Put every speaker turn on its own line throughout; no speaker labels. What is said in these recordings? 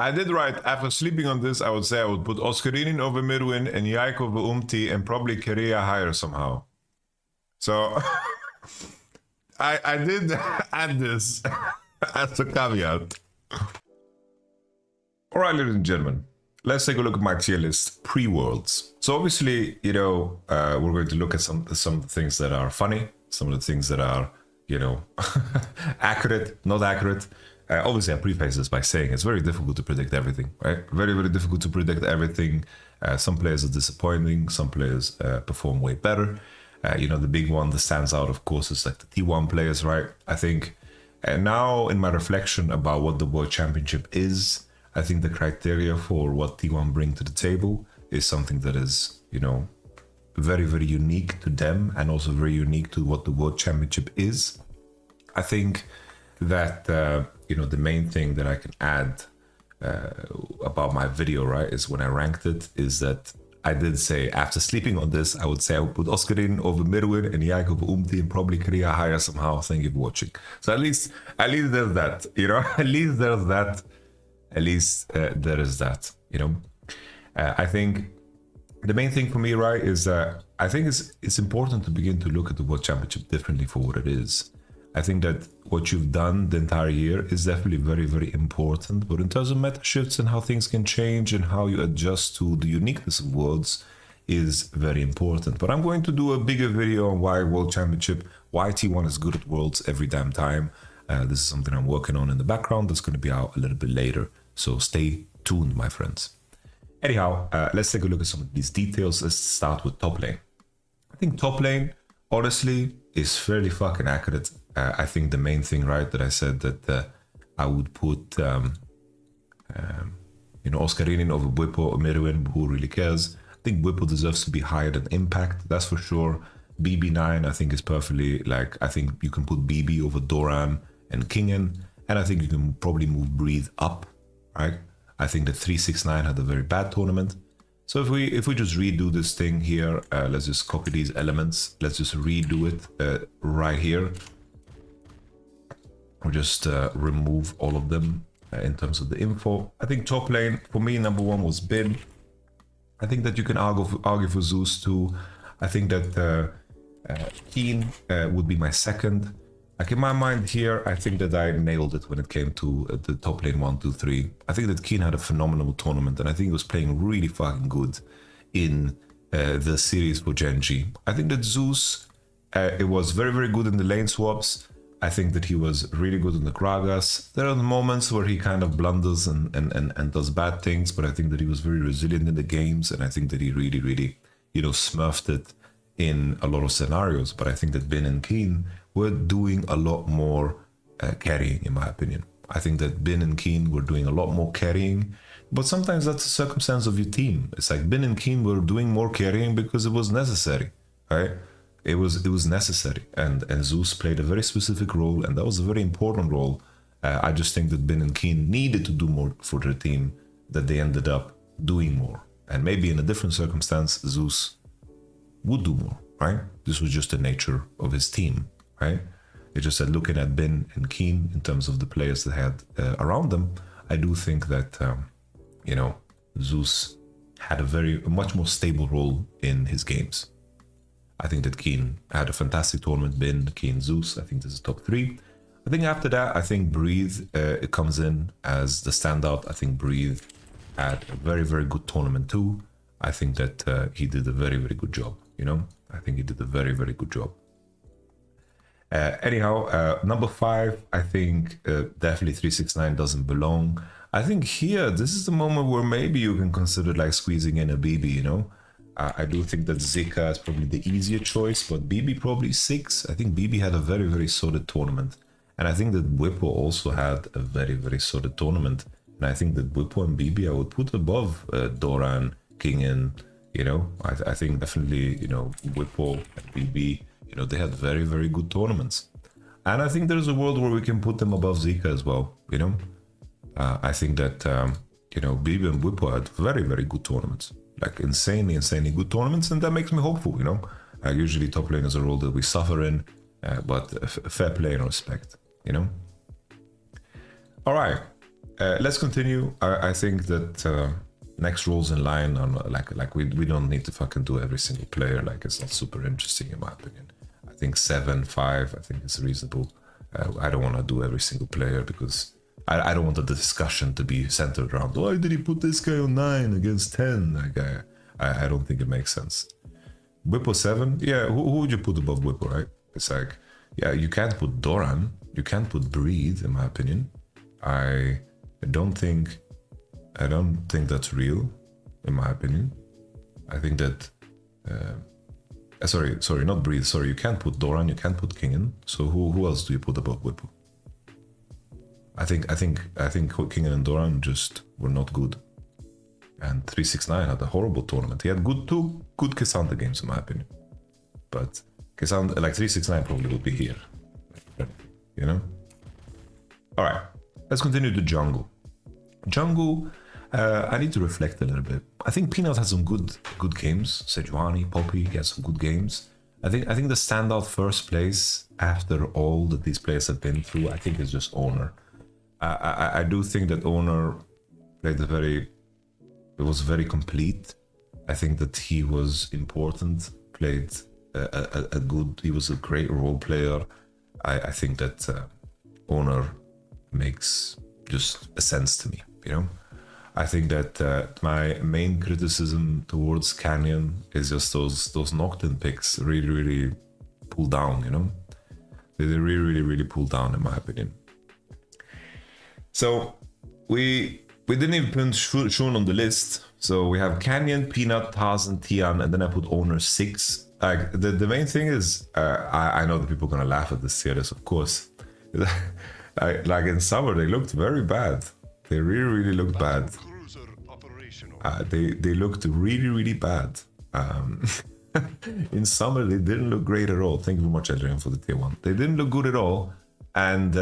I did right. After sleeping on this, I would say I would put Oscarinin over Mirwin and Yaik over Umti and probably Keria higher somehow. So I did add this as a caveat. All right, ladies and gentlemen, let's take a look at my tier list pre-worlds. So obviously, you know, we're going to look at some of the things that are funny, some of the things that are, you know, accurate, not accurate. Obviously, I preface this by saying it's very difficult to predict everything, right? Very, very difficult to predict everything. Some players are disappointing. Some players perform way better. You know, the big one that stands out, of course, is like the T1 players, right? I think now in my reflection about what the World Championship is, I think the criteria for what T1 bring to the table is something that is, you know, very, very unique to them and also very unique to what the World Championship is. I think that, you know, the main thing that I can add about my video, right, is when I ranked it, is that I did say after sleeping on this, I would say I would put Oscarin over Mirwin and Yaik over Umti and probably Korea higher somehow. Thank you for watching. So at least there's that, you know, at least there's that. At least there is that, you know. I think the main thing for me, right, is that I think it's important to begin to look at the World Championship differently for what it is. I think that what you've done the entire year is definitely very, very important. But in terms of meta shifts and how things can change and how you adjust to the uniqueness of worlds is very important. But I'm going to do a bigger video on why World Championship, why T1 is good at Worlds every damn time. This is something I'm working on in the background that's going to be out a little bit later. So stay tuned, my friends. Anyhow, let's take a look at some of these details. Let's start with top lane. I think top lane, honestly, is fairly fucking accurate. I think the main thing, right, that I said that I would put, you know, Oscarinin over Bwipo or Mirwin, who really cares. I think Bwipo deserves to be higher than Impact, that's for sure. BB9, I think, is perfectly, like, I think you can put BB over Doran and Kingen, and I think you can probably move Breathe up, right? I think that 369 had a very bad tournament. So if we just redo this thing here, let's just copy these elements. Let's just redo it right here. Or just remove all of them in terms of the info. I think top lane, for me, number one was Bin. I think that you can argue for Zeus too. I think that Keen would be my second. Like in my mind here, I think that I nailed it when it came to the top lane 1, 2, 3. I think that Keen had a phenomenal tournament and I think he was playing really fucking good in the series for Genji. I think that Zeus, it was very, very good in the lane swaps. I think that he was really good in the Gragas. There are the moments where he kind of blunders and does bad things, but I think that he was very resilient in the games, and I think that he really, really, you know, smurfed it in a lot of scenarios. But I think that Bin and Keen were doing a lot more carrying, in my opinion. I think that Bin and Keen were doing a lot more carrying, but sometimes that's the circumstance of your team. It's like Bin and Keen were doing more carrying because it was necessary, right? It was necessary, and Zeus played a very specific role, and that was a very important role. I just think that Bin and Keen needed to do more for their team, that they ended up doing more. And maybe in a different circumstance, Zeus would do more, right? This was just the nature of his team, right? It's just that looking at Bin and Keen in terms of the players that had around them, I do think that, you know, Zeus had a much more stable role in his games. I think that Keen had a fantastic tournament. Bin, Keen, Zeus, I think this is top 3. I think after that, I think Breathe it comes in as the standout. I think Breathe had a very, very good tournament too. I think that he did a very, very good job, you know? I think he did a very, very good job. Anyhow, number 5, I think definitely 369 doesn't belong. I think here, this is the moment where maybe you can consider like squeezing in a BB, you know? I do think that Zika is probably the easier choice, but BB probably 6. I think BB had a very, very solid tournament. And I think that Bwipo also had a very, very solid tournament. And I think that Bwipo and BB I would put above Doran, Kingen, you know. I think definitely, you know, Bwipo and BB, you know, they had very, very good tournaments. And I think there's a world where we can put them above Zika as well, you know. I think that, you know, BB and Bwipo had very, very good tournaments. Like insanely good tournaments, and that makes me hopeful, you know. Usually top lane is a role that we suffer in, but fair play and respect, you know. All right, let's continue. I think that next roles in line are not, like we don't need to fucking do every single player. Like it's not super interesting in my opinion. I think 7, 5. I think it's reasonable. I don't want to do every single player because I don't want the discussion to be centered around why did he put this guy on 9 against 10. Like I don't think it makes sense. Whippo 7, yeah. Who would you put above Whippo, right? It's like, yeah, you can't put Doran, you can't put Breed, in my opinion. I don't think that's real, in my opinion. I think that sorry, not Breed. Sorry, you can't put Doran, you can't put Kingen. So who else do you put above Whippo? I think Kingen and Doran just were not good. And 369 had a horrible tournament. He had two good K'Sante games, in my opinion. But K'Sante, like 369 probably would be here. You know? Alright, let's continue to Jungle. Jungle, I need to reflect a little bit. I think Peanut has some good games. Sejuani, Poppy, he has some good games. I think the standout first place after all that these players have been through, I think is just Owner. I do think that Owner played it was very complete. I think that he was important, played he was a great role player. I think that Owner makes just a sense to me, you know? I think that my main criticism towards Canyon is just those Nocturne picks really pull down, you know? They really pull down, in my opinion. So we didn't even put Shun on the list. So we have Canyon, Peanut, Tarzan, Tian, and then I put Owner 6. Like the main thing is, I know that people are gonna laugh at this series, of course. Like in summer, they looked very bad. They really looked bad. They looked really bad. In summer, they didn't look great at all. Thank you very much, Adrian, for the tier 1. They didn't look good at all. And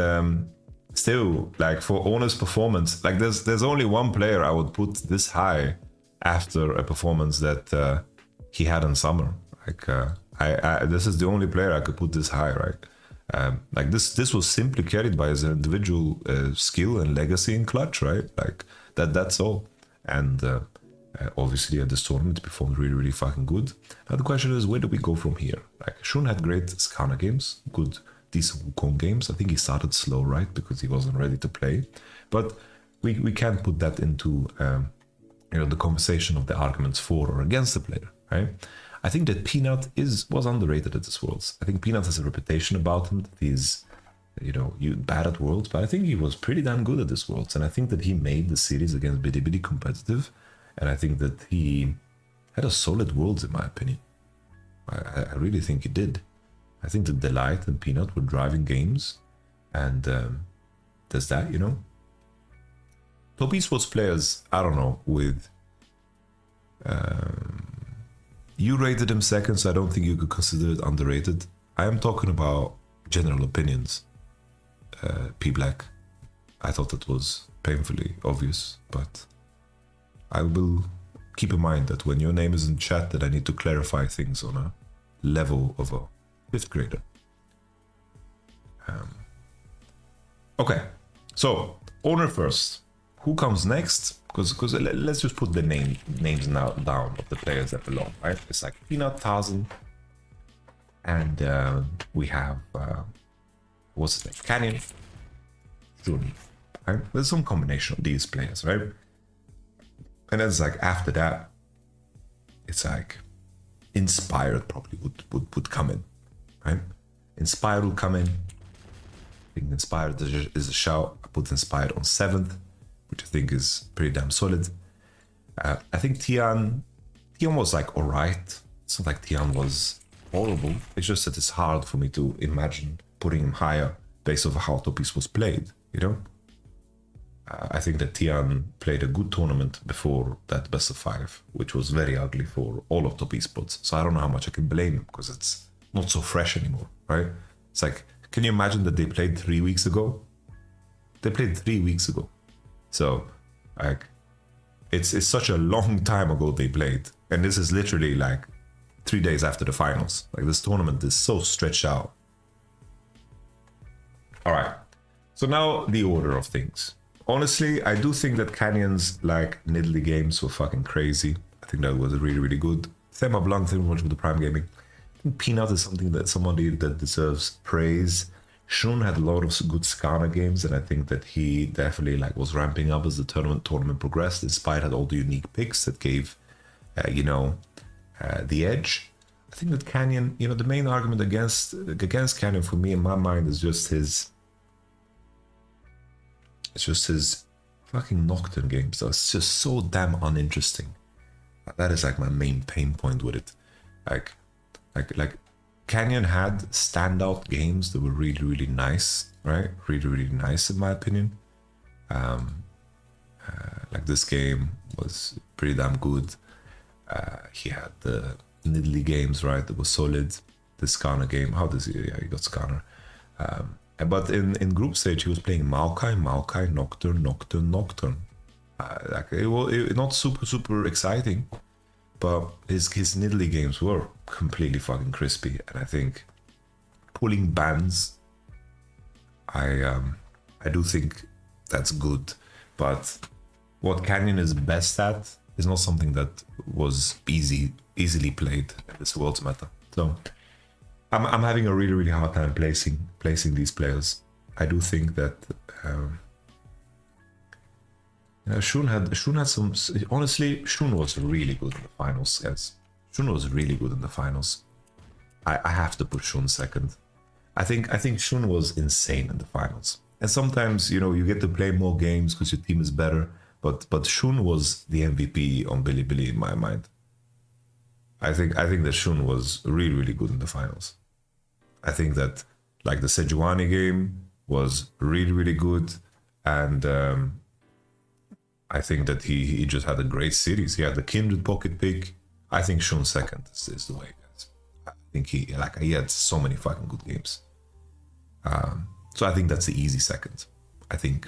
still, like for Owner's performance, like there's only one player I would put this high after a performance that he had in summer. Like this is the only player I could put this high, right? Like this was simply carried by his individual skill and legacy in clutch, right? Like that's all. And obviously at this tournament he performed really fucking good. Now the question is, where do we go from here? Like Shun had great Skana games, good decent Wukong games. I think he started slow, right? Because he wasn't ready to play. But we can't put that into the conversation of the arguments for or against the player, right? I think that Peanut was underrated at this Worlds. I think Peanut has a reputation about him that he's, bad at Worlds, but I think he was pretty damn good at this Worlds. And I think that he made the series against Bidi competitive. And I think that he had a solid Worlds, in my opinion. I really think he did. I think that Delight and Peanut were driving games. And there's that, Top esports players, I don't know, with... you rated him second, so I don't think you could consider it underrated. I am talking about general opinions. P Black, I thought that was painfully obvious, but I will keep in mind that when your name is in chat that I need to clarify things on a level of a 5th grader. Okay, so Owner first. Who comes next? Because let's just put the names now down of the players that belong, right? It's like Peanut, Tarzan, and we have what's his name? Canyon, Juni. Right? There's some combination of these players, right? And then it's like after that, it's like Inspired probably would come in, right? Inspired will come in. I think Inspired is a shout. I put Inspired on 7th. Which I think is pretty damn solid. I think Tian was like alright. It's not like Tian was horrible. It's just that it's hard for me to imagine putting him higher based on how Topis was played, I think that Tian played a good tournament before that best of 5, which was very ugly for all of Top esports. So I don't know how much I can blame him because it's not so fresh anymore, right? It's like, can you imagine that they played 3 weeks ago? They played 3 weeks ago. So, like, it's such a long time ago they played. And this is literally like 3 days after the finals. Like, this tournament is so stretched out. All right. So now the order of things. honestly, I do think that Canyon's like Niddly games were fucking crazy. I think that was really, really good. Thema Blanc, thank you very much for the Prime Gaming. I think Peanut is something that somebody that deserves praise. Shun had a lot of good Skarner games, and I think that he definitely like was ramping up as the tournament progressed, despite had all the unique picks that gave, the edge. I think that Canyon, the main argument against Canyon for me in my mind is just his fucking Nocturne games. That's just so damn uninteresting. That is like my main pain point with it. Like Canyon had standout games that were really, really nice, right? Really, really nice in my opinion. Like this game was pretty damn good. He had the Niddly games, right? That was solid. The Skarner game, how does he? Yeah, he got Skarner. But in group stage, he was playing Maokai, Nocturne. Like it was not super exciting, but his Niddly games were completely fucking crispy. And I think pulling bans, I do think that's good. But what Canyon is best at is not something that was easily played in this world's meta. So I'm having a really, really hard time placing these players. I do think that Shun had some. Honestly, Shun was really good in the finals, guys. Shun was really good in the finals. I have to put Shun second. I think Shun was insane in the finals. And sometimes you get to play more games because your team is better. But Shun was the MVP on Bilibili in my mind. I think that Shun was really, really good in the finals. I think that like the Sejuani game was really, really good, and I think that he just had a great series. He had the Kindred pocket pick. I think Shun second is the way, guys. I think he had so many fucking good games. So I think that's the easy second. I think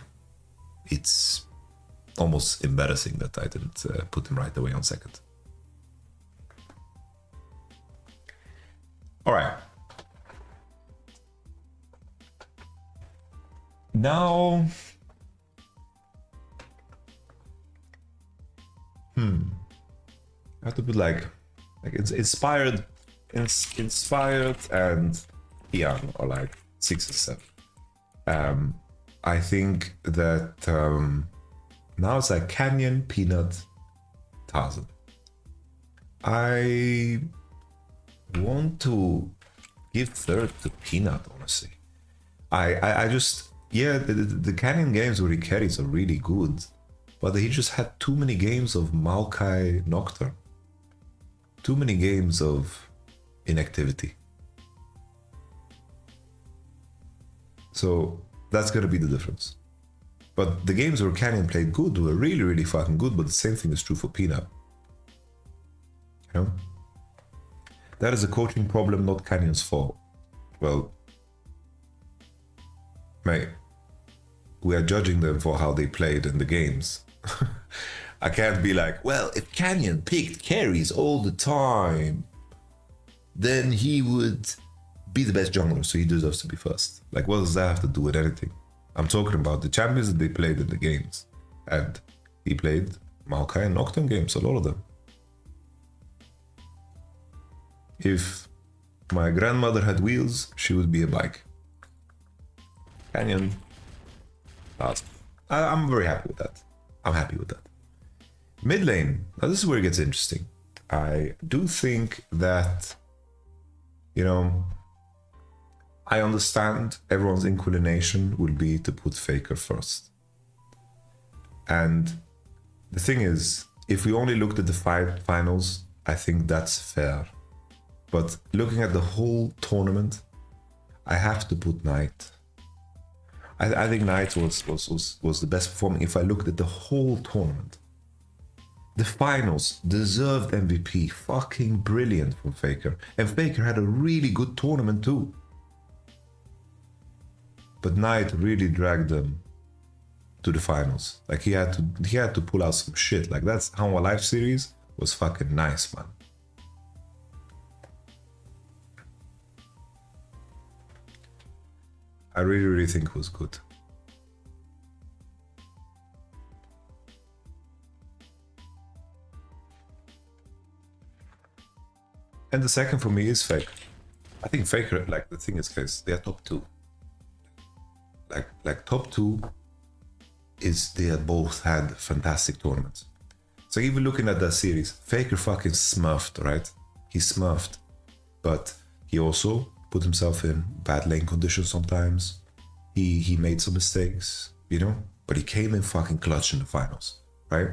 it's almost embarrassing that I didn't put him right away on second. All right. Now, I have to put like it's inspired and young, or like 6 or 7. I think that now it's like Canyon, Peanut, Tarzan. I want to give third to Peanut, honestly. I just, the Canyon games where he carries are really good, but he just had too many games of Maokai Nocturne. Too many games of inactivity. So that's gonna be the difference. But the games where Canyon played good were really, really fucking good, but the same thing is true for Peanut. That is a coaching problem, not Canyon's fault. Well, mate, we are judging them for how they played in the games. I can't be like, well, if Canyon picked carries all the time, then he would be the best jungler, so he deserves to be first. Like, what does that have to do with anything? I'm talking about the champions that they played in the games. And he played Maokai and Nocturne games, a lot of them. If my grandmother had wheels, she would be a bike. Canyon. Awesome. I'm very happy with that. I'm happy with that. Mid lane. Now this is where it gets interesting. I do think that, I understand everyone's inclination will be to put Faker first. And the thing is, if we only looked at the finals, I think that's fair. But looking at the whole tournament, I have to put Knight. I think Knight was the best performing if I looked at the whole tournament. The finals, deserved MVP, fucking brilliant from Faker. And Faker had a really good tournament too. But Knight really dragged them to the finals. Like he had to pull out some shit. Like that's how our live series was fucking nice, man. I really, really think it was good. And the second for me is Faker. I think Faker, like the thing is, guys, they are top two. Like top two is they have both had fantastic tournaments. So even looking at that series, Faker fucking smurfed, right? He smurfed, but he also put himself in bad lane conditions sometimes. He made some mistakes, you know, but he came in fucking clutch in the finals, right?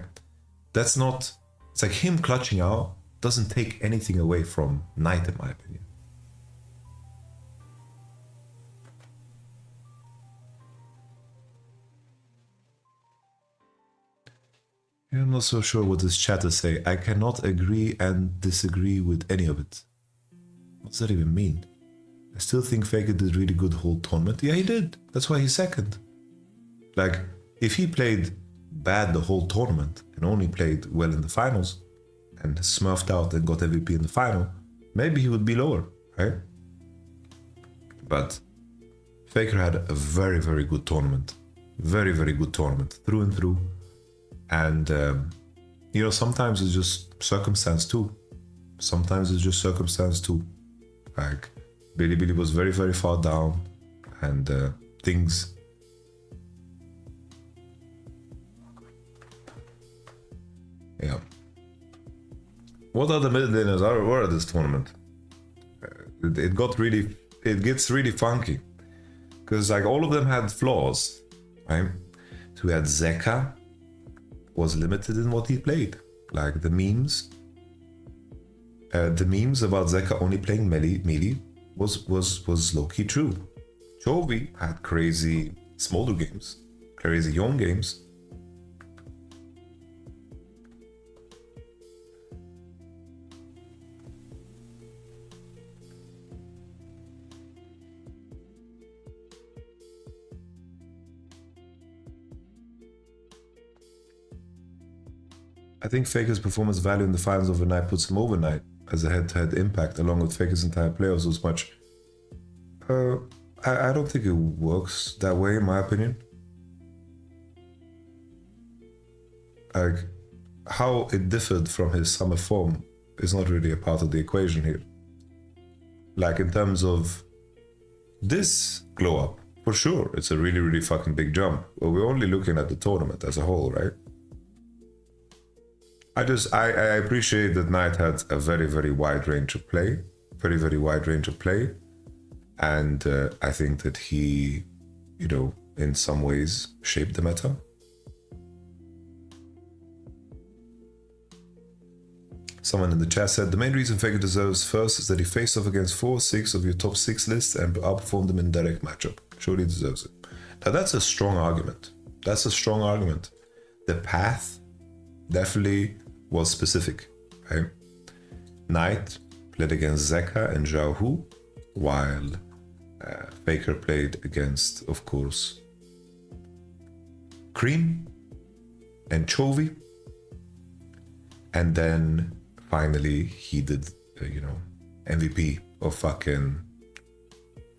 That's not, it's like him clutching out doesn't take anything away from Knight, in my opinion. Yeah, I'm not so sure what this chat is saying. I cannot agree and disagree with any of it. What does that even mean? I still think Faker did really good whole tournament. Yeah, he did. That's why he's second. Like, if he played bad the whole tournament and only played well in the finals and smurfed out and got MVP in the final, maybe he would be lower, right? But Faker had a very, very good tournament. Very, very good tournament, through and through. And, you know, sometimes it's just circumstance too. Sometimes it's just circumstance too. Like, Billy was very, very far down, and things... Yeah. What are the mid laners were at this tournament? It gets really funky. Because, like, all of them had flaws, right? So we had Zeka, was limited in what he played. Like, the memes about Zeka only playing melee was low-key true. Chovy had crazy smolder games, crazy young games. I think Faker's performance value in the finals overnight puts him overnight as a head-to-head impact, along with Faker's entire playoffs was much. I don't think it works that way, in my opinion. Like, how it differed from his summer form is not really a part of the equation here. Like, in terms of this glow up, for sure, it's a really, really fucking big jump. But we're only looking at the tournament as a whole, right? I appreciate that Knight had a very, very wide range of play. Very, very wide range of play. And I think that he, you know, in some ways shaped the meta. Someone in the chat said, the main reason Faker deserves first is that he faced off against 4-6 of your top 6 lists and outperformed them in direct matchup. Surely deserves it. Now that's a strong argument. That's a strong argument. The path definitely was specific, right? Knight played against Zeka and Zhao Hu, while Faker played against, of course, Cream and Chovy. And then finally he did, you know, MVP of fucking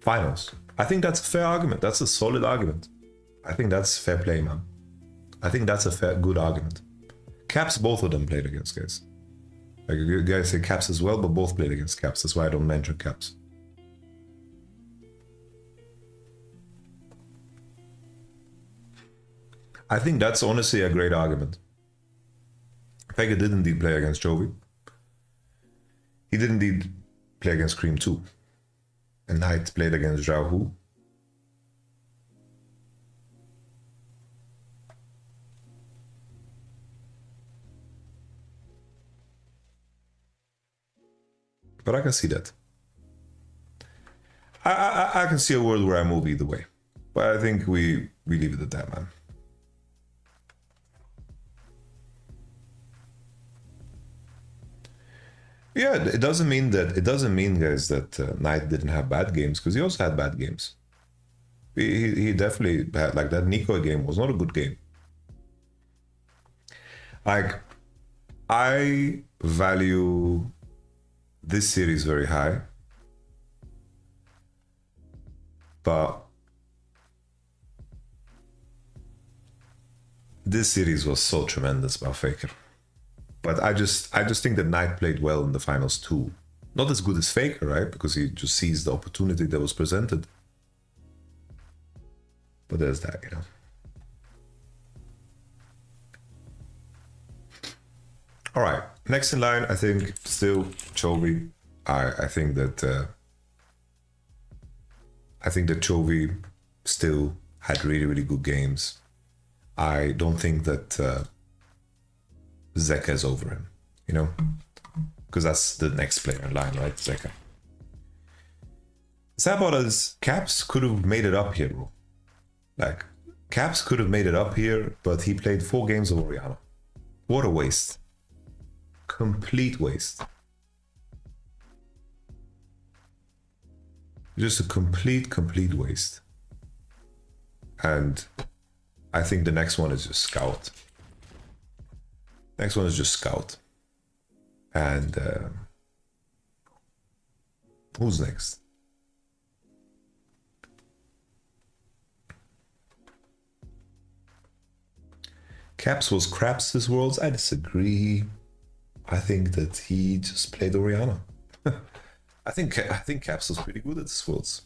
finals. I think that's a fair argument. That's a solid argument. I think that's fair play, man. I think that's a good argument. Caps, both of them played against, guys. Like, you guys say Caps as well, but both played against Caps. That's why I don't mention Caps. I think that's honestly a great argument. Faker did indeed play against Chovy. He did indeed play against Cream too. And Knight played against Zhao Hu. But I can see that. I can see a world where I move either way. But I think we leave it at that, man. Yeah, it doesn't mean, guys, that Knight didn't have bad games, because he also had bad games. He definitely had, like, that Nico game was not a good game. Like, I value this series very high, but this series was so tremendous by Faker. But I just think that Knight played well in the finals too. Not as good as Faker, right? Because he just sees the opportunity that was presented. But there's that, you know. All right, next in line, I think still Chovy. I think that Chovy still had really good games. I don't think that Zeka is over him, you know, because that's the next player in line, right? Zeka. Sabota's Caps could have made it up here, bro. Like, Caps could have made it up here, but he played 4 games of Orianna. What a waste. Complete waste. Just a complete waste. And I think the next one is just Scout. Next one is just Scout. And who's next? Caps was Craps this Worlds. I disagree. I think that he just played Orianna. I think Caps was pretty good at this Worlds.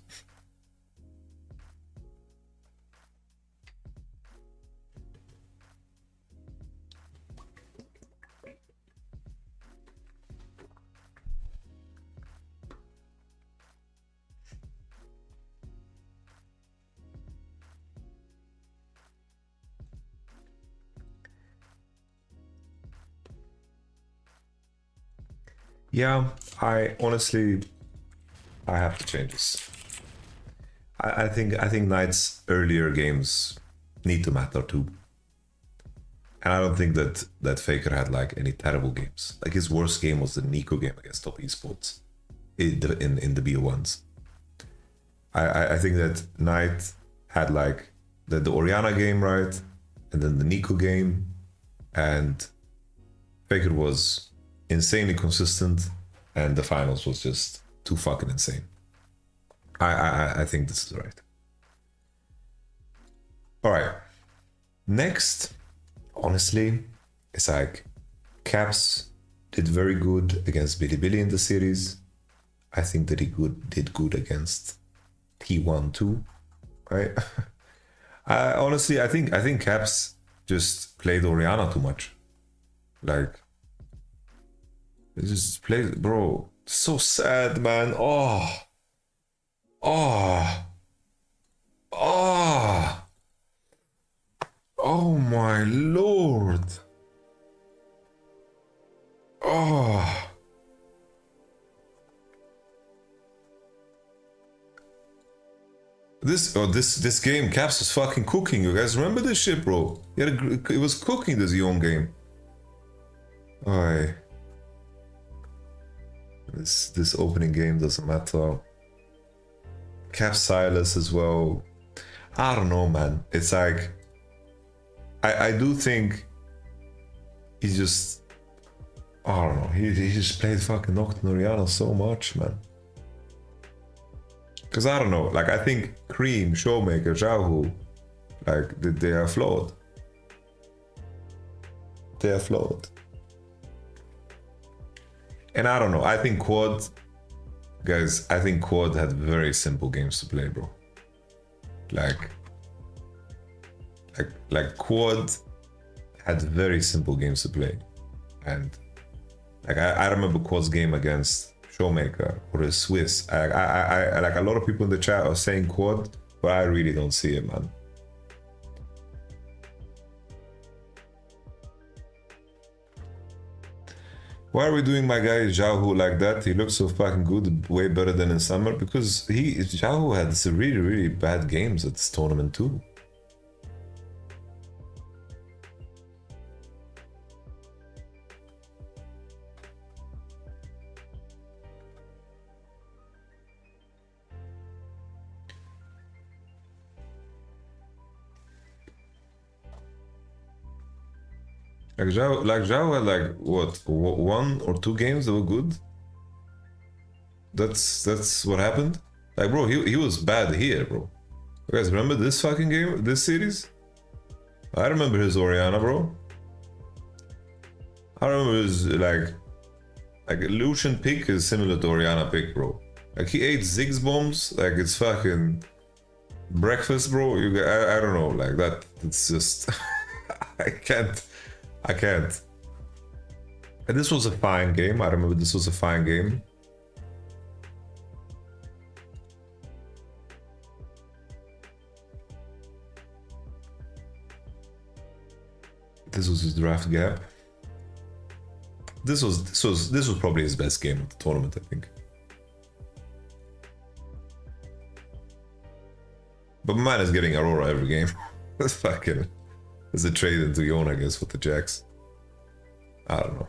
Yeah, I honestly have to change this. I think Knight's earlier games need to matter too. And I don't think that Faker had like any terrible games. Like his worst game was the Nico game against Top Esports in the BO1s. I think that Knight had like the Orianna game, right? And then the Nico game. And Faker was insanely consistent, and the finals was just too fucking insane. I think this is right. All right. Next, honestly, it's like Caps did very good against Bilibili in the series. I think that he did good against T1 too, right? Honestly, I think Caps just played Orianna too much. Like, it just played, bro. So sad, man. Oh, oh my lord. Oh. This game, Caps was fucking cooking. You guys remember this shit, bro? It was cooking this young game. Alright. This opening game doesn't matter. Cap Silas as well. I don't know, man. It's like I do think he just, I don't know. He just played fucking Nocturne Orianna so much, man. Cause I don't know. Like I think Cream, Showmaker, Jahu, like they are flawed. They are flawed. And I don't know, I think Quad, guys, I think Quad had very simple games to play, bro. Like Quad had very simple games to play. And like I remember Quad's game against Showmaker or the Swiss. I like a lot of people in the chat are saying Quad, but I really don't see it, man. Why are we doing my guy Jahu like that? He looks so fucking good, way better than in summer, because Jahu had some really bad games at this tournament too. Like Zhao had like what, 1 or 2 games that were good. That's what happened. Like bro, he was bad here, bro. You guys remember this fucking game, this series? I remember his Orianna, bro. I remember his like Like Lucian pick is similar to Oriana pick, bro. Like he ate Ziggs bombs, like it's fucking breakfast, bro. I don't know, like that. It's just I can't. And this was a fine game. I remember this was a fine game. This was his draft gap. This was probably his best game of the tournament, I think. But my man is getting Aurora every game. That's fucking. It's a trade into Yon, I guess, with the Jacks. I don't know.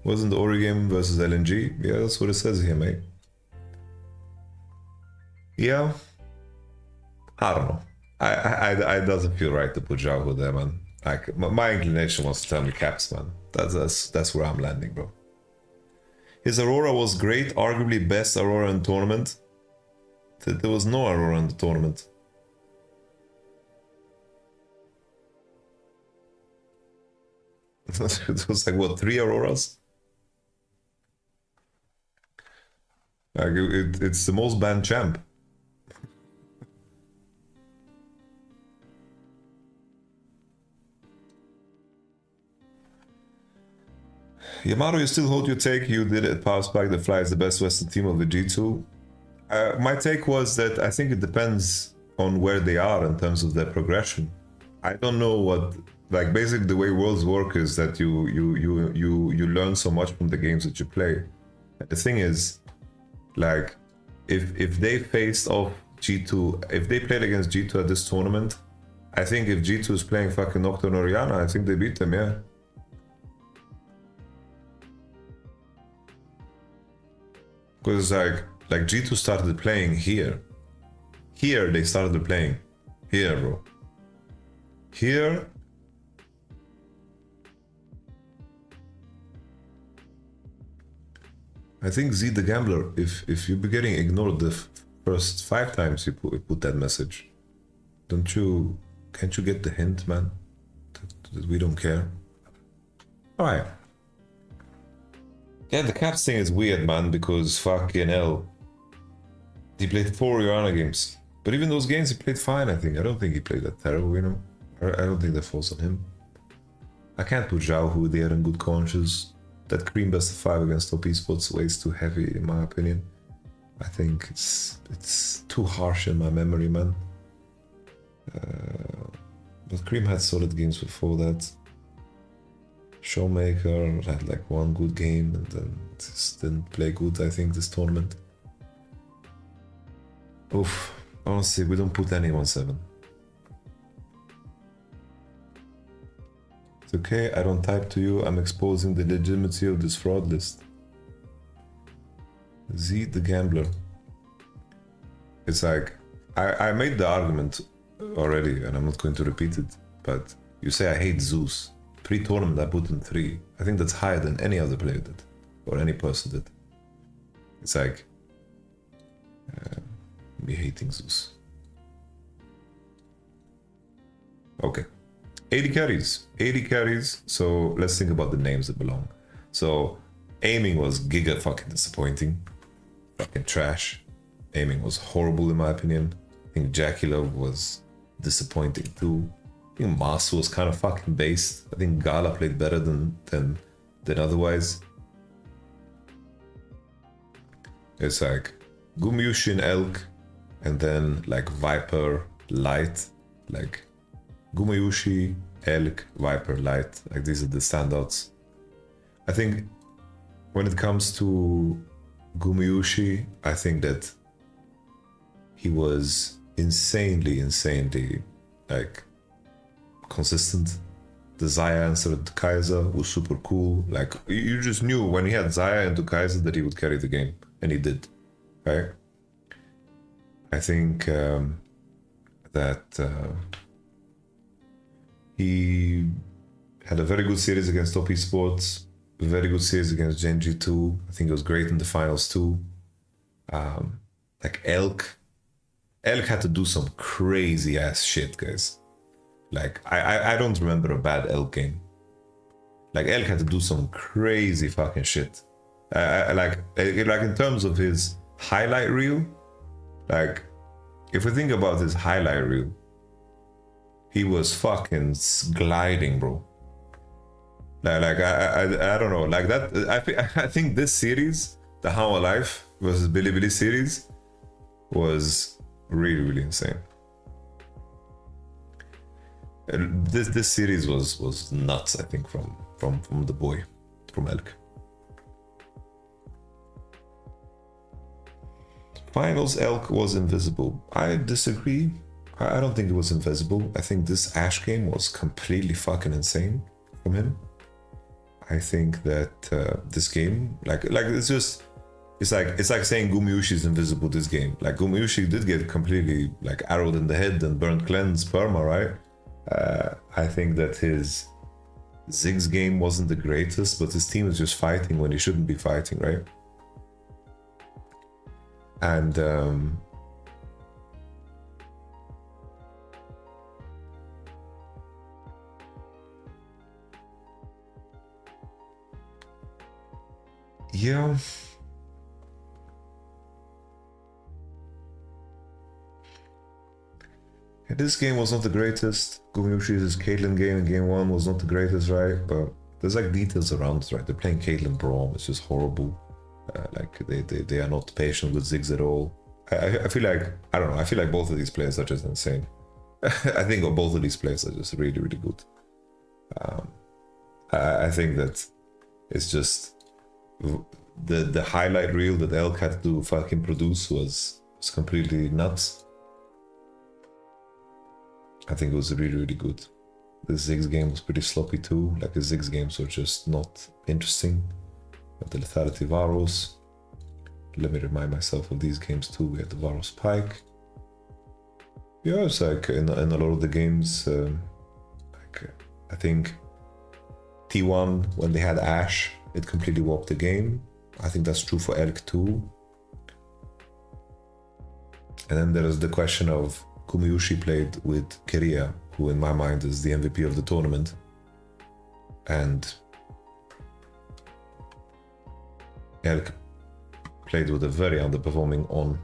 Wasn't the Ori game versus LNG? Yeah, that's what it says here, mate. Yeah. I don't know. I doesn't feel right to put Zhao there, man. Like my inclination was to tell me Caps, man. That's where I'm landing, bro. His Aurora was great, arguably best Aurora in tournament. There was no Aurora in the tournament. It was like what, 3 Auroras? Like it's the most banned champ. Yamato, you still hold your take? You did it. Power Spike, the Fly is the best Western team of the G2. My take was that I think it depends on where they are in terms of their progression. I don't know what, like basically the way worlds work is that you learn so much from the games that you play. And the thing is, like, if they faced off G2, if they played against G2 at this tournament, I think if G2 is playing fucking Nocturne Oriana, I think they beat them, yeah. Because like G2 started playing here. Here they started playing. Here, bro. Here. I think Z the Gambler, if you be getting ignored the first 5 times you put that message, can't you get the hint, man? That we don't care? Alright. Yeah, the Caps thing is weird, man, because fucking hell. He played 4 Oriana games. But even those games he played fine, I think. I don't think he played that terrible, you know? I don't think that falls on him. I can't put Zhao who there in good conscience. That Cream best of 5 against top esports weighs too heavy, in my opinion. I think it's too harsh in my memory, man. But Cream had solid games before that. Showmaker had like 1 good game and then just didn't play good, I think, this tournament. Oof, honestly, we don't put anyone 7. It's okay, I don't type to you, I'm exposing the legitimacy of this fraud list. Z the Gambler. It's like, I made the argument already and I'm not going to repeat it, but you say I hate Zeus. Pre-tournament I put in 3. I think that's higher than any other player did, or any person did. It's like me hating Zeus. Okay, 80 carries. So let's think about the names that belong. So aiming was giga fucking disappointing, fucking trash. Aiming was horrible in my opinion. I think Jackie Love was disappointing too. I think Masu was kind of fucking based. I think Gala played better than otherwise. It's like Gumayushi and Elk, and then like Viper, Light. Like Gumayushi, Elk, Viper, Light. Like these are the standouts. I think when it comes to Gumayushi, I think that he was insanely like consistent. The Zaya instead of the Kaiser was super cool. Like you just knew when he had Zaya into Kaiser that he would carry the game, and he did. Right? I think that he had a very good series against Top Esports, a very good series against Genji too. I think he was great in the finals too. Like Elk had to do some crazy ass shit, guys. Like I don't remember a bad Elk game. Like Elk had to do some crazy fucking shit. Like in terms of his highlight reel, like if we think about his highlight reel, he was fucking gliding, bro. I don't know, like that. I think this series, the How Alive versus Bilibili series, was really insane. And this series was nuts. I think from the boy, from Elk. Finals Elk was invisible. I disagree. I don't think it was invisible. I think this Ash game was completely fucking insane from him. I think that this game, like it's like saying Gumiushi is invisible this game. Like Gumiushi did get completely like arrowed in the head and burnt cleanse perma, right? I think that his Ziggs game wasn't the greatest, but his team is just fighting when he shouldn't be fighting, right? And yeah, this game was not the greatest. Gumiushi's Caitlyn game in game 1 was not the greatest, right? But there's like details around it, right? They're playing Caitlyn Braum, it's just horrible. Like they are not patient with Ziggs at all. I feel like, I don't know, I feel like both of these players are just insane. I think both of these players are just really good. I think that it's just the highlight reel that Elk had to fucking produce was completely nuts. I think it was really good. The Ziggs game was pretty sloppy too. Like the Ziggs games were just not interesting. But the lethality Varus. Let me remind myself of these games too. We had the Varus Pike. Yeah, it's like in a lot of the games, like I think T1 when they had Ashe, it completely warped the game. I think that's true for Elk too. And then there is the question of Gumiushi played with Kiria, who in my mind is the MVP of the tournament. And Elk played with a very underperforming On.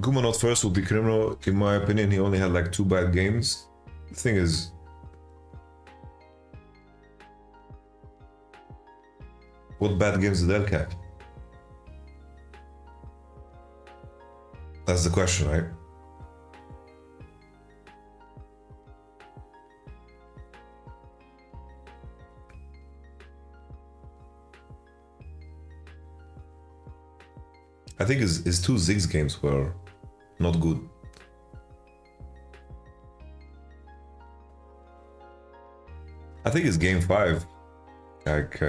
Guma not first would be criminal. In my opinion, he only had like 2 bad games. The thing is, what bad games did Elk have? That's the question, right? I think his 2 Ziggs games were not good. I think it's game 5. Like,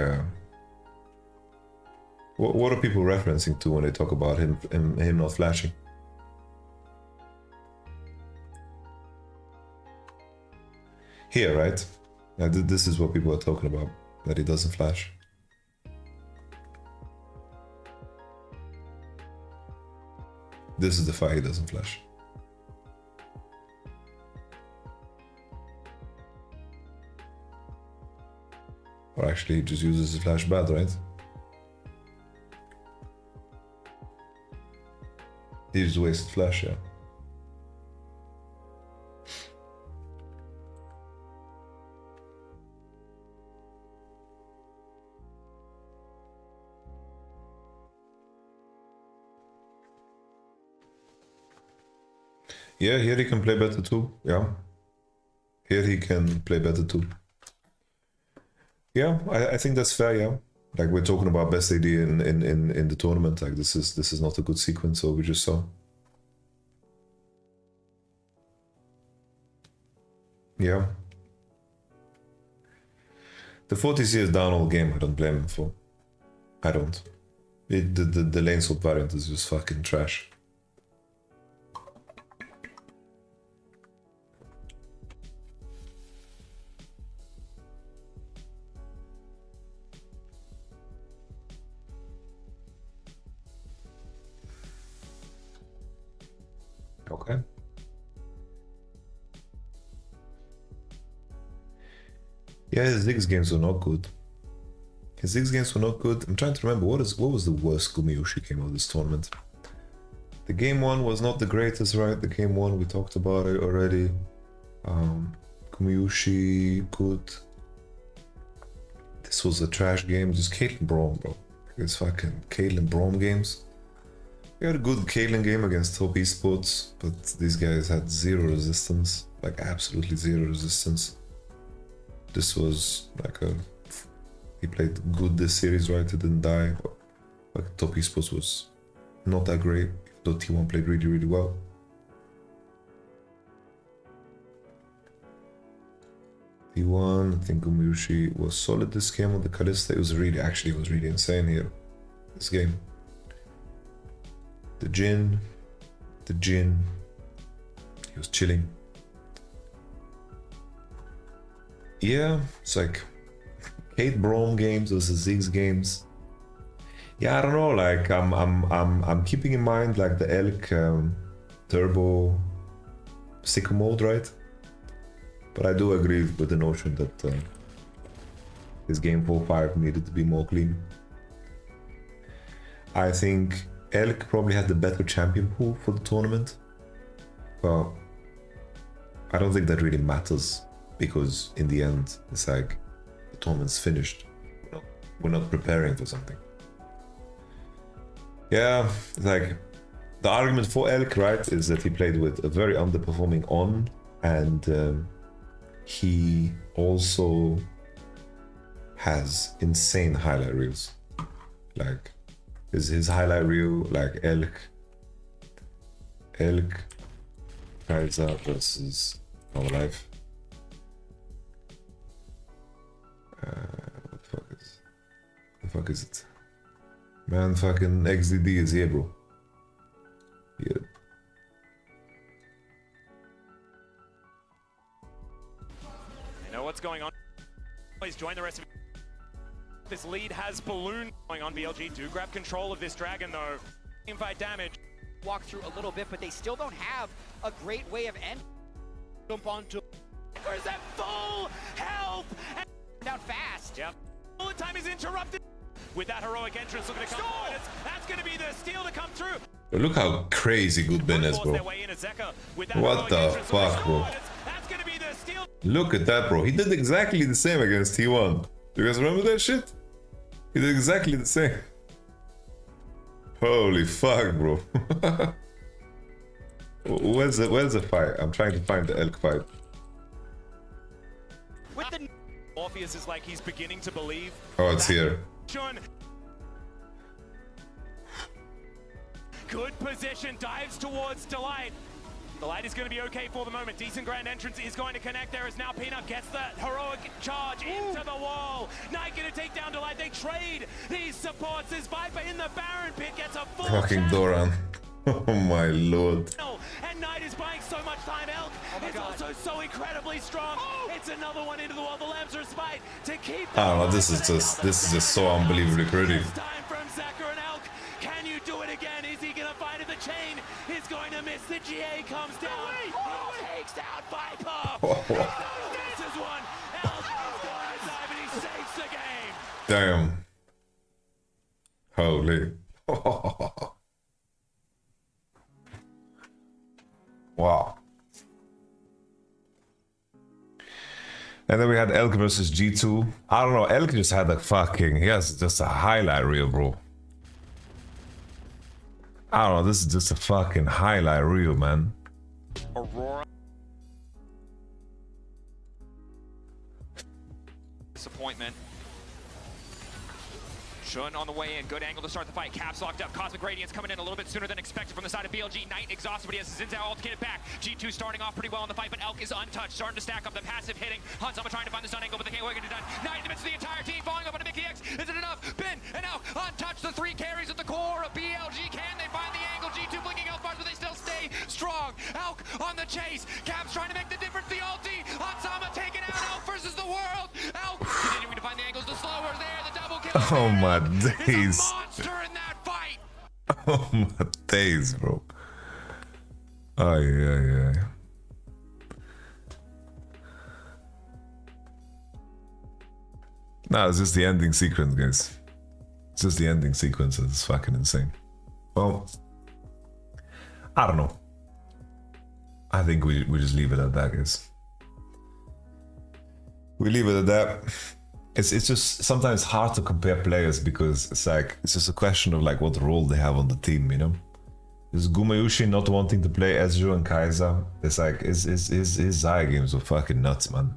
what are people referencing to when they talk about him not flashing? Here, right? This is what people are talking about, that he doesn't flash. This is the fight he doesn't flash. Or actually, he just uses the flash bad, right? He just wasted flash, yeah. Yeah, here he can play better too. Yeah. Here he can play better too. Yeah, I think that's fair, yeah. Like we're talking about best AD in the tournament. Like this is not a good sequence, so we just saw. Yeah. The 40C is down all game, I don't blame him for. I don't. The lane swap variant is just fucking trash. Okay. Yeah, his Ziggs games were not good. His Ziggs games were not good. I'm trying to remember what was the worst Gumayushi game of this tournament. The game one was not the greatest, right? The game one, we talked about it already. Gumayushi, good. This was a trash game. Just Caitlyn Braum, bro. It's fucking Caitlyn Braum games. We had a good Caitlyn game against top esports, but these guys had zero resistance. Like absolutely zero resistance. This was like a... He played good this series, right? He didn't die. Like top esports was not that great. Though T1 played really, really well. T1, I think Gumayushi was solid this game on the Kalista. It was really insane here. This game. The Jin. He was chilling. Yeah, it's like Kate Braum games versus Ziggs games. Yeah, I don't know. Like I'm keeping in mind like the Elk Turbo Sicko mode, right? But I do agree with the notion that his game 4-5 needed to be more clean. I think Elk probably had the better champion pool for the tournament. Well, I don't think that really matters because in the end, it's like the tournament's finished. We're not preparing for something. Yeah, it's like the argument for Elk, right, is that he played with a very underperforming On, and he also has insane highlight reels. Like his highlight reel, like Elk Kaiser versus No Life. What the fuck is it? Man, fucking XDD is here, bro. Yeah.
You know what's going on. Please join the rest of this lead has balloon going on. BLG do grab control of this dragon though. Teamfight damage.
Walk through a little bit, but they still don't have a great way of ending. Jump onto.
Where's that full health?
And out fast.
Yep. Bullet time is interrupted. With that heroic entrance looking to come forward, that's going to be the steal to come through.
Look how crazy good Ben is, bro. What the fuck, bro? Look at that, bro. He did exactly the same against T1. Do you guys remember that shit? He did exactly the same. Holy fuck, bro. Where's the fight? I'm trying to find the Elk fight.
With the Orpheus is like he's beginning to believe.
Oh, it's here.
Good position, dives towards Delight. Delight is going to be okay for the moment. Decent grand entrance is going to connect. There is now Peanut gets the heroic charge into the wall. Knight going to take down Delight. They trade these supports. As Viper in the Baron pit gets a full
fucking Doran. Oh my lord.
And Knight is buying so much time. Elk is also so incredibly strong. It's another one into the wall. The Lambs are spite to keep.
I don't know. This is just so unbelievably pretty.
Time from Zachar and Elk. Can you do it again? Is he gonna find it? The chain is going to miss. The GA comes down. He takes out Viper. This is one. Elk is going to die, but he saves the game.
Damn. Holy. Wow. And then we had Elk versus G2. I don't know, Elk just had he has just a highlight reel, bro. I don't know, this is just a fucking highlight reel, man.
Aurora. Disappointment. Shun on the way in, good angle to start the fight. Caps locked up, Cosmic Radiance coming in a little bit sooner than expected from the side of BLG. Knight exhausted, but he has Zinzao ult to get it back. G2 starting off pretty well in the fight, but Elk is untouched, starting to stack up the passive hitting. Hanzama trying to find the stun angle, but they can't get it done. Knight in the midst of the entire team, falling up on a Mickey X. Is it enough? Ben and Elk untouched, the three carries at the core of BLG. Can they find the angle? G2 blinking health bars, but they still stay strong. Elk on the chase. Caps trying to make the difference. The ulti. Hanzama taking out Elk versus the world. Elk continuing to find the angles. The slower there. The double kill.
Oh my days.
Monster in that fight.
Oh my days, bro. Oh yeah. No, it's just the ending sequence, guys. It's just the ending sequence. It's fucking insane. Well, I don't know. I think we just leave it at that, guys. We leave it at that. It's just sometimes hard to compare players because it's like it's just a question of like what role they have on the team, you know. Is Gumayushi not wanting to play Ezreal and Kai'Sa? It's like his Zaya games were fucking nuts, man.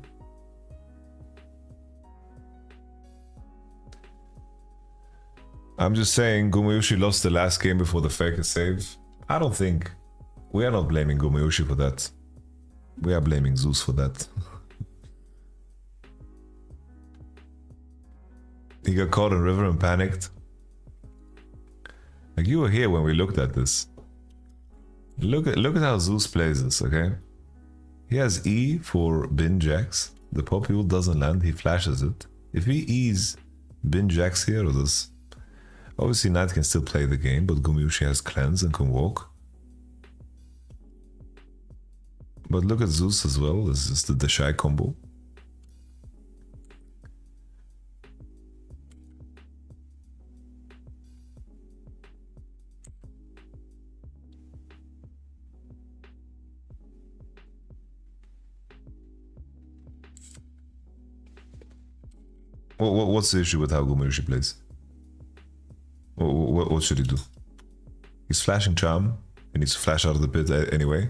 I'm just saying Gumayushi lost the last game before the Faker save. I don't think we are not blaming Gumayushi for that. We are blaming Zeus for that. He got caught in river and panicked. Like you were here when we looked at this. Look at how Zeus plays this, okay? He has E for bin jacks. The poppy ult doesn't land, he flashes it. If he E's bin jacks here or this, obviously Knight can still play the game, but Gumayushi has cleanse and can walk. But look at Zeus as well, this is the Deshai combo. What's the issue with how Gumayushi plays? What should he do? He's flashing charm. He needs to flash out of the pit anyway.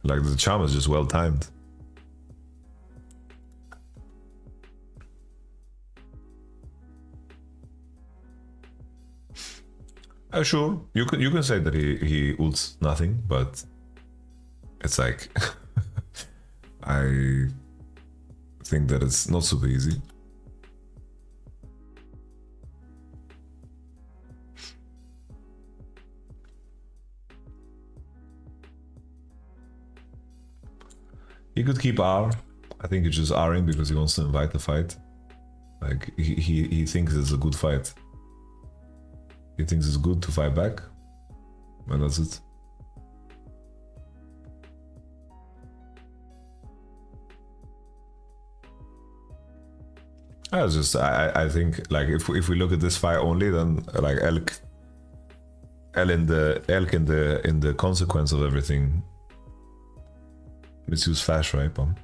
Like the charm is just well timed. Sure, you can say that he ults nothing, but it's like I think that it's not super easy. He could keep R. I think he's just R'ing because he wants to invite the fight. Like he thinks it's a good fight. He thinks it's good to fight back. And that's it. I think like if we look at this fight only, then like Elk in the consequence of everything. Let's use flash, right, Bum?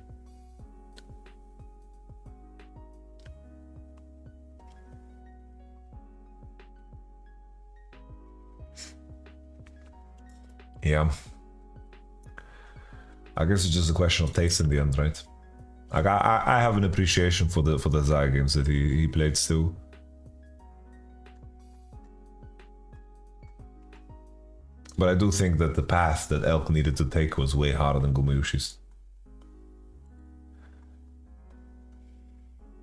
Yeah. I guess it's just a question of taste in the end, right? Like I have an appreciation for the Zaya games that he played still. But I do think that the path that Elk needed to take was way harder than Gumayushi's.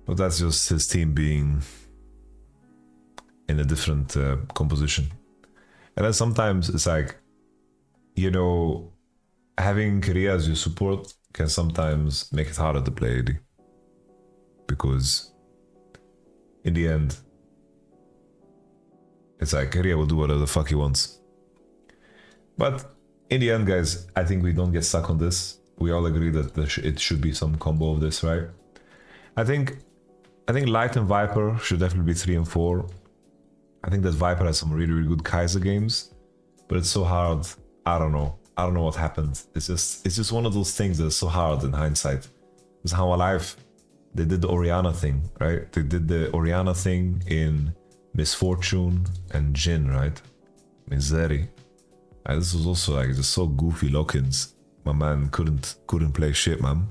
But that's just his team being in a different composition. And then sometimes it's like, you know, having Korea as your support can sometimes make it harder to play AD. Because in the end, it's like Korea will do whatever the fuck he wants. But in the end, guys, I think we don't get stuck on this. We all agree that it should be some combo of this, right? I think Light and Viper should definitely be 3 and 4. I think that Viper has some really good Kai'Sa games, but it's so hard. I don't know what happened. It's just one of those things that's so hard in hindsight. It's how Alive, they did the Orianna thing, right? They did the Orianna thing in Misfortune and Jin, right? Misery. And this was also like just so goofy lock-ins. My man couldn't play shit, man.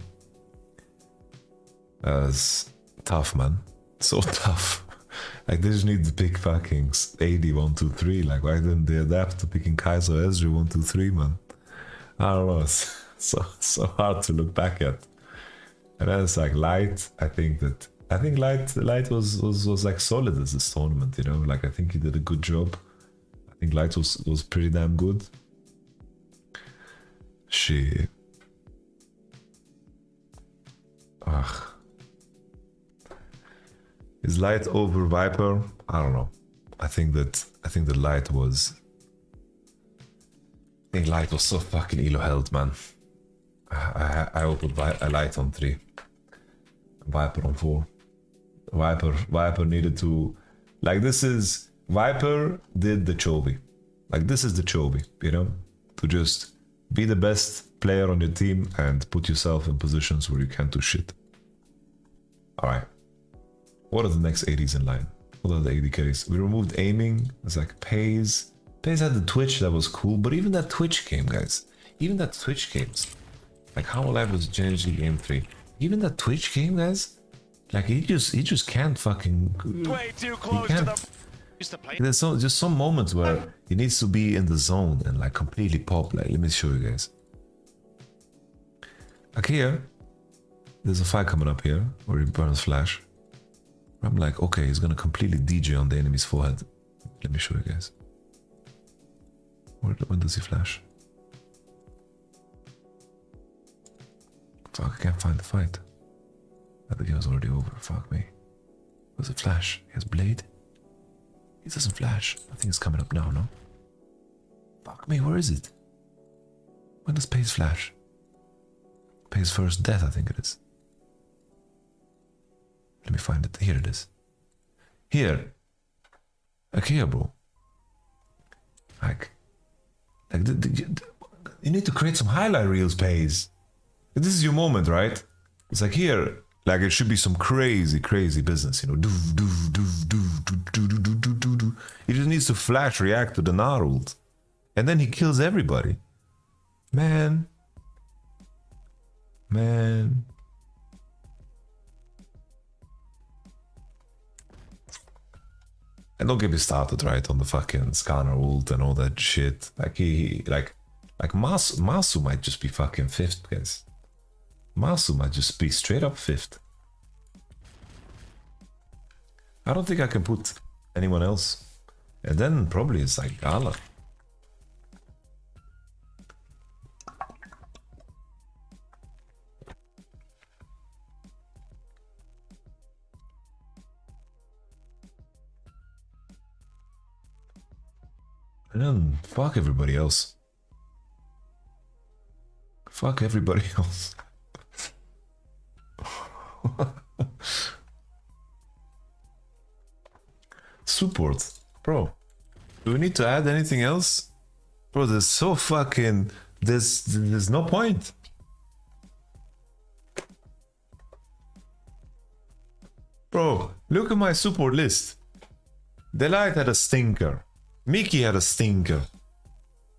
That's tough, man. So tough. Like they just need to pick fucking AD 1, 2, 3. Like why didn't they adapt to picking Kai'Sa or Ezreal 1, 2, 3, man? I don't know. It's so hard to look back at. And then it's like Light. I think Light was like solid as this tournament, you know. Like I think he did a good job. I think Light was pretty damn good. Shit. Ugh. Is Light over Viper? I don't know. I think that Light was. I think Light was so fucking elo held, man. I will put Light on 3. Viper on 4. Viper needed to... Like, this is... Viper did the Chovy. Like, this is the Chovy, you know? To just be the best player on your team and put yourself in positions where you can't do shit. Alright. What are the next 80s in line? What are the 80 carries? We removed aiming. It's like Pays. Pays had the Twitch, that was cool. But even that Twitch game, guys. Even that Twitch games. Like, How Alive was generally game 3. Even that Twitch game, guys. Like, he just can't fucking...
Way too close to them.
There's just some moments where he needs to be in the zone and like completely pop. Like, let me show you guys. Like here, there's a fight coming up here where he burns flash. I'm like, okay, he's gonna completely DJ on the enemy's forehead. Let me show you guys. When does he flash? Fuck, I can't find the fight. I think it was already over. Fuck me. Where's the flash? He has blade. It doesn't flash. I think it's coming up now, no? Fuck me, where is it? When does Pays flash? Pays first death, I think it is. Let me find it. Here it is. Here. Like here, bro. Like you need to create some highlight reels, Pays. This is your moment, right? It's like here. Like, it should be some crazy business, you know. He just needs to flash react to the Gnar ult. And then he kills everybody. Man. And don't get me started, right, on the fucking scanner ult and all that shit. Like, like Masu might just be fucking 5th, guys. Masu might just be straight up 5th. I don't think I can put anyone else. And then probably it's like Gala. And then fuck everybody else. Fuck everybody else. Support, bro. Do we need to add anything else? Bro, there's so fucking... There's no point. Bro, look at my support list. Delight had a stinker. Mickey had a stinker.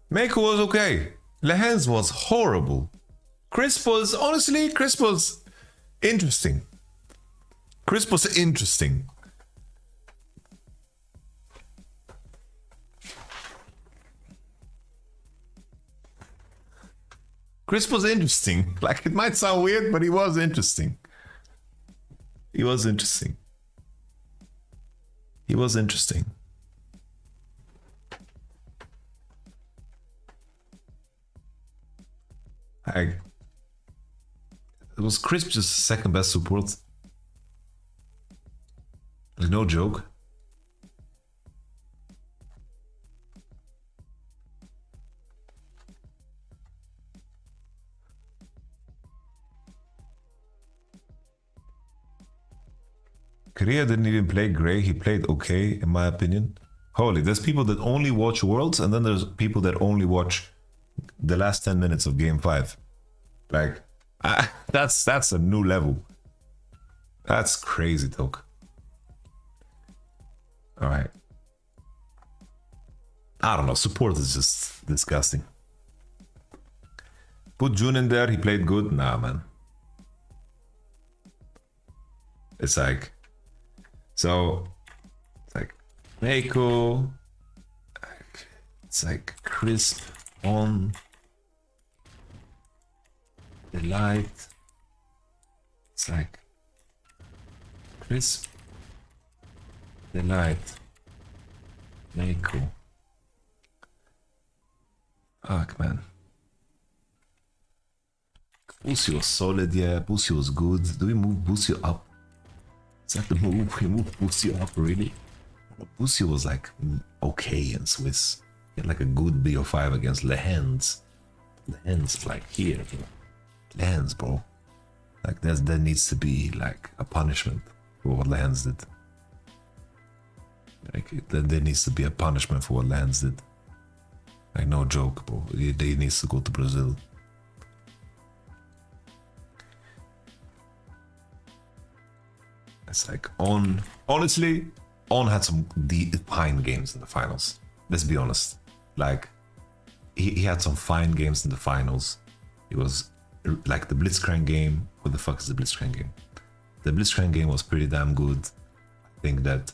Mako was okay. Lehens was horrible. Crisp was... Honestly, Crisp was interesting. Crisp was interesting. Crisp was interesting. Like, it might sound weird, but he was interesting. He was interesting. He was interesting. It was Crisp just second best support. There's no joke. Korea didn't even play great. He played okay, in my opinion. Holy, there's people that only watch Worlds, and then there's people that only watch the last 10 minutes of Game 5. Like, that's a new level. That's crazy talk. Alright. I don't know, support is just disgusting. Put Jun in there, he played good. Nah, man. It's like... So, it's like Mako, it's like Crisp on the light. It's like Crisp, the light, Mako. Fuck, man. Busi was solid, yeah. Busi was good. Do we move Busi up? Is that the move? We moved Busi up, really? Busi was like okay in Swiss. He had like a good BO5 against Lehens. Lehens, like here, bro. Lehens, bro. Like there needs to be like a punishment for what Lands did. Like there needs to be a punishment for what Lands did. Like no joke, bro. He needs to go to Brazil. It's like honestly, On had some fine games in the finals. Let's be honest. Like he had some fine games in the finals. It was like the Blitzcrank game. What the fuck is the Blitzcrank game? The Blitzcrank game was pretty damn good. I think that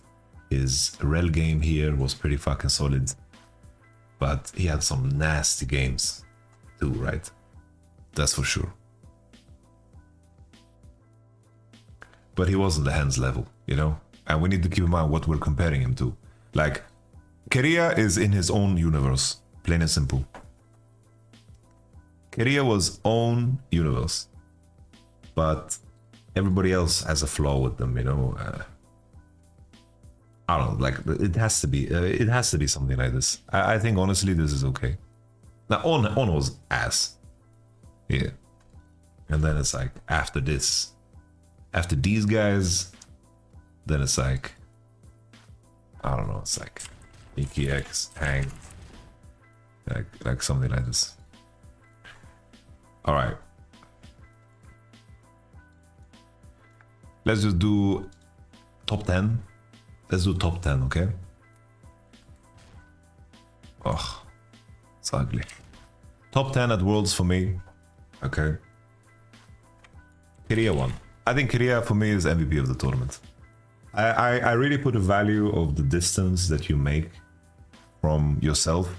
his Rel game here was pretty fucking solid. But he had some nasty games too, right? That's for sure. But he wasn't the hands level, you know? And we need to keep in mind what we're comparing him to. Like, Keria is in his own universe, plain and simple. Keria was own universe. But everybody else has a flaw with them, you know? I don't know, like, it has to be something like this. I think, honestly, this is okay. Now, On was ass. Yeah. And then it's like, after this, after these guys, then it's like, I don't know, it's like EKX, Hang, like something like this. All right. Let's just do top 10. Let's do top 10, okay? Oh, it's ugly. Top 10 at Worlds for me. Okay. Keria won. I think Keria for me is MVP of the tournament. I really put a value of the distance that you make from yourself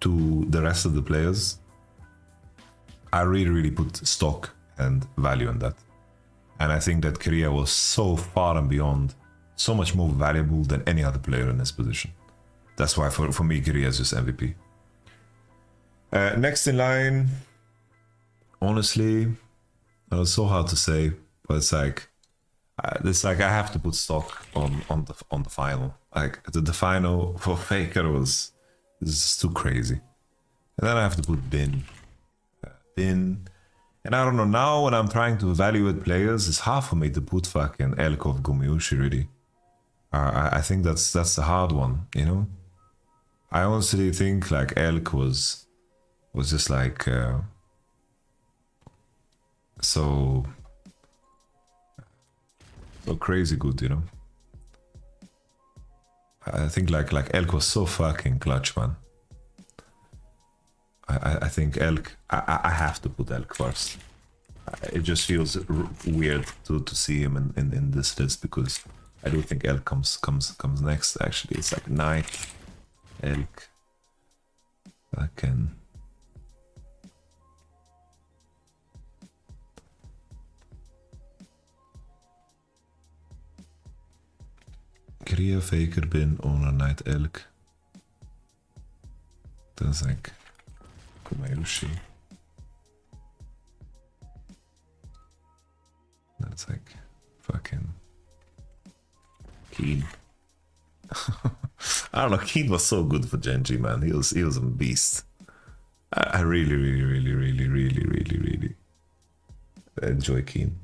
to the rest of the players. I really put stock and value on that. And I think that Keria was so far and beyond, so much more valuable than any other player in this position. That's why for me, Keria is just MVP. Next in line, honestly, it was so hard to say, but it's like I have to put stock on the final. Like the final for Faker was too crazy, and then I have to put Bin, and I don't know, now when I'm trying to evaluate players, it's hard for me to put fucking Elkov Gumiushi really. I think that's the hard one, you know. I honestly think like Elk was just like so crazy good, you know. I think like Elk was so fucking clutch, man. I think Elk, I have to put Elk first. It just feels weird to see him in this list, because I do think Elk comes next. Actually, it's like Knight, Elk, fucking. Keria, Faker, Bin, Owner, Knight, Elk. That's like Gumiushi. That's like fucking Keen. I don't know, Keen was so good for Genji, man. He was a beast. I really enjoy Keen.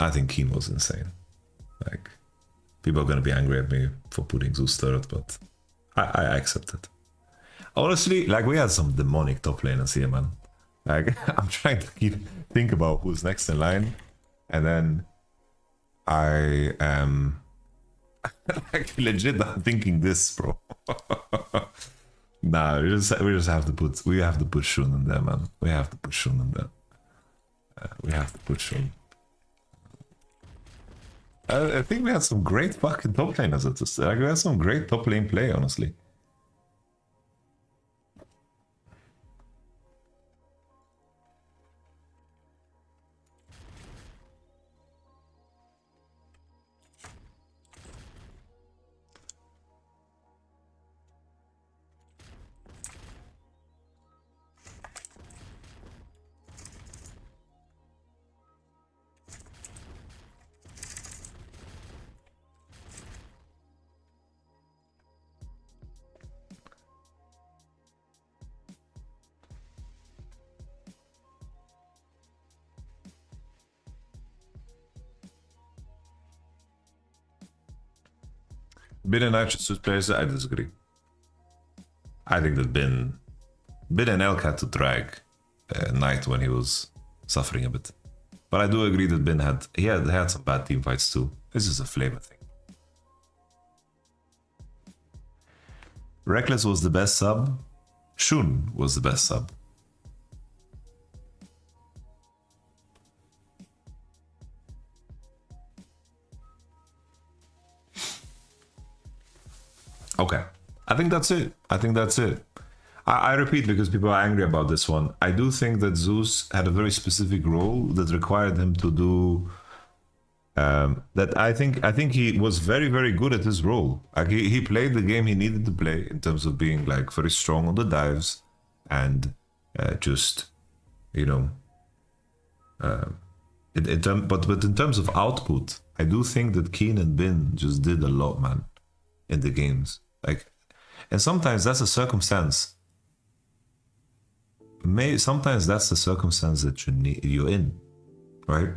I think Keen was insane. Like, people are gonna be angry at me for putting Zeus third, but I accept it. Honestly, like, we had some demonic top laners here, man. Like, I'm trying to think about who's next in line, and then I am like legit thinking this, bro. Nah, we just have to put Shun in there, man. We have to put Shun in there. We have to put Shun. I think we had some great fucking top laners at this. Like, we had some great top lane play, honestly. Bin and Knight should players. I disagree. I think that Bin and Elk had to drag Knight when he was suffering a bit. But I do agree that Bin had some bad team fights too. This is a flavor thing. Reckless was the best sub. Shun was the best sub. Okay, I think that's it. I repeat because people are angry about this one. I do think that Zeus had a very specific role that required him to do. That I think he was very, very good at his role. Like he played the game he needed to play in terms of being like very strong on the dives and just, you know. But in terms of output, I do think that Keen and Bin just did a lot, man, in the games. Like, and sometimes that's a circumstance. Sometimes that's the circumstance that you're in, right?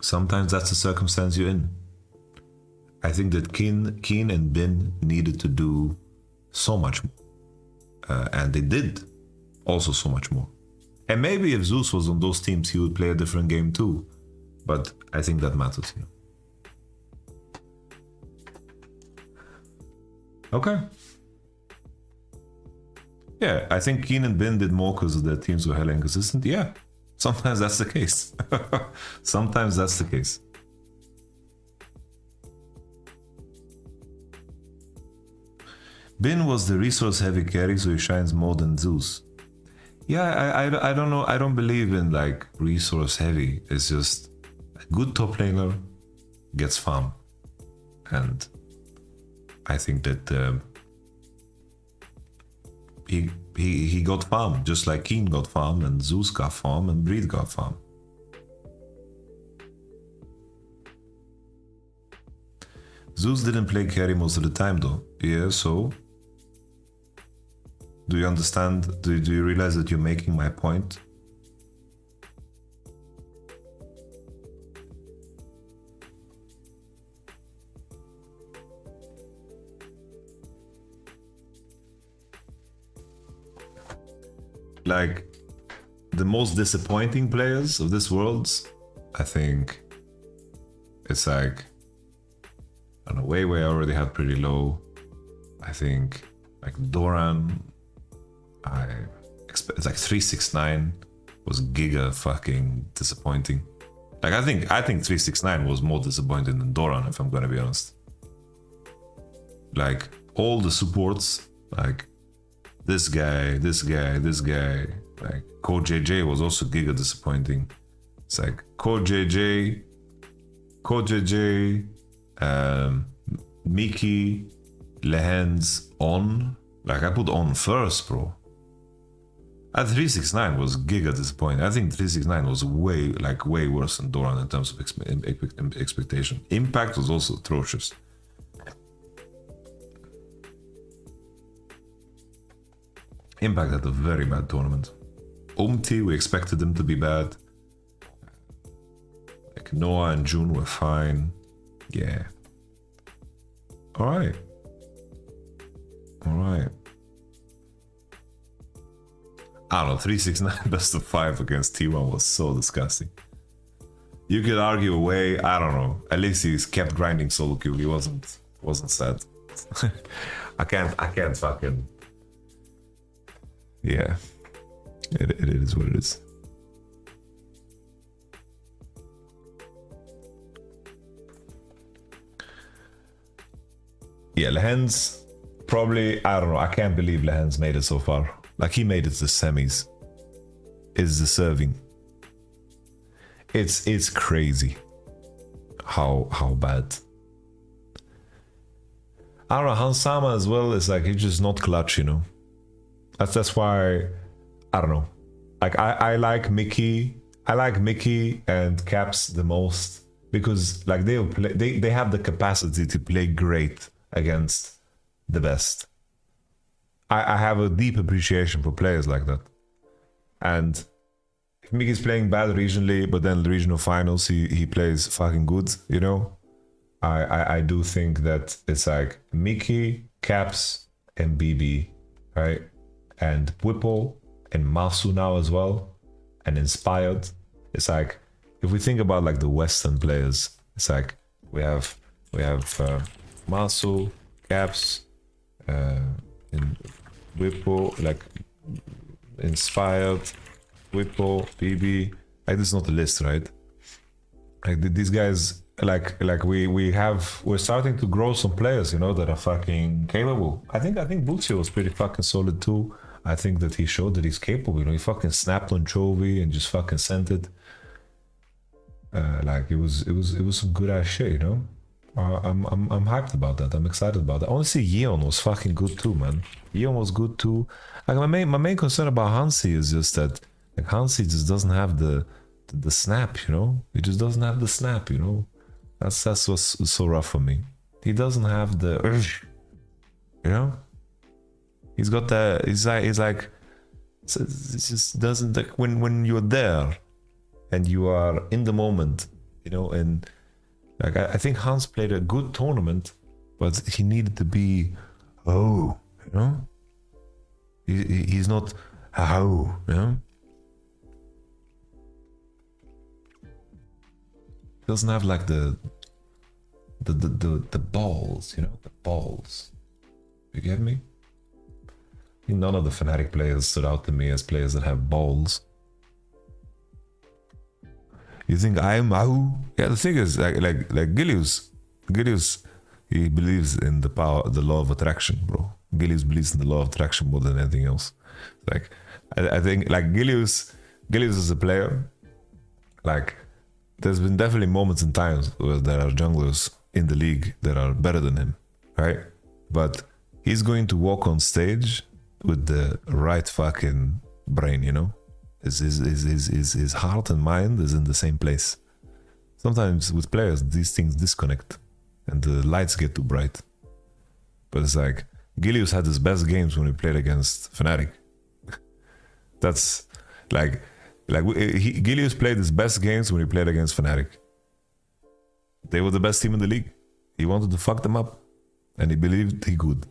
Sometimes that's the circumstance you're in. I think that Keen and Bin needed to do so much more, and they did also so much more. And maybe if Zeus was on those teams, he would play a different game too. But I think that matters, you know. Okay. Yeah, I think Keen and Bin did more because their teams were hella inconsistent. Yeah, sometimes that's the case. Sometimes that's the case. Bin was the resource-heavy carry, so he shines more than Zeus. Yeah, I don't know. I don't believe in like resource-heavy. It's just a good top laner gets farm, and I think that he got farm just like Keen got farm and Zeus got farm and Breed got farm. Zeus didn't play carry most of the time though. Yeah, so do you understand? Do you realize that you're making my point? Like, the most disappointing players of this world, I think it's like, I don't know, Wei already had pretty low. I think like Doran, it's like 369 was giga fucking disappointing. Like I think 369 was more disappointing than Doran, if I'm gonna be honest. Like all the supports, like this guy, like Code JJ was also giga disappointing. It's like Code JJ, Mickey, Lehens, On. Like I put On first, bro. At 369 was giga disappointing. I think 369 was way worse than Doran in terms of expectation. Impact was also atrocious. Impact had a very bad tournament. Umti, we expected them to be bad. Like Noah and June were fine. Yeah. Alright. I don't know, 369 best of 5 against T1 was so disgusting. You could argue away, I don't know. At least he's kept grinding solo queue. He wasn't sad. I can't fucking. Yeah. It is what it is. Yeah, Lehens probably, I don't know, I can't believe Lehens made it so far. Like he made it to the semis. Is deserving. It's crazy how bad. I don't know, Hansama as well is like, he's just not clutch, you know. That's why, I don't know. Like I like Mickey and Caps the most because like they have the capacity to play great against the best. I have a deep appreciation for players like that. And if Mickey's playing bad regionally, but then the regional finals he plays fucking good, you know? I do think that it's like Mickey, Caps, and BB, right? And Whipple and Masu now as well, and Inspired. It's like if we think about like the Western players, it's like we have Masu, Caps, and Whipple, like Inspired, Whipple, BB. Like this is not a list, right? Like these guys, like we're starting to grow some players, you know, that are fucking capable. I think Buccio was pretty fucking solid too. I think that he showed that he's capable. You know, he fucking snapped on Chovy and just fucking sent it. Like it was some good ass shit, you know. I'm hyped about that. I'm excited about that. Honestly, Yeon was fucking good too, man. Yeon was good too. Like my main concern about Hansi is just that like Hansi just doesn't have the snap, you know. He just doesn't have the snap, you know. That's what's so rough for me. He doesn't have the urge, you know. He's got the. He's like. It just doesn't like when you're there, and you are in the moment, you know. And like I think Hans played a good tournament, but he needed to be, you know. He's not, you know. Doesn't have like the balls, you know, the balls. You get me? None of the Fnatic players stood out to me as players that have balls. You think I'm Yeah, the thing is like Gilius, he believes in the law of attraction, bro. Gilius believes in the law of attraction more than anything else. Like I think like Gilius is a player. Like there's been definitely moments and times where there are junglers in the league that are better than him, right? But he's going to walk on stage with the right fucking brain, you know? His heart and mind is in the same place. Sometimes with players, these things disconnect and the lights get too bright. But it's like, Gilius had his best games when he played against Fnatic. That's like Gilius played his best games when he played against Fnatic. They were the best team in the league. He wanted to fuck them up, and he believed he could.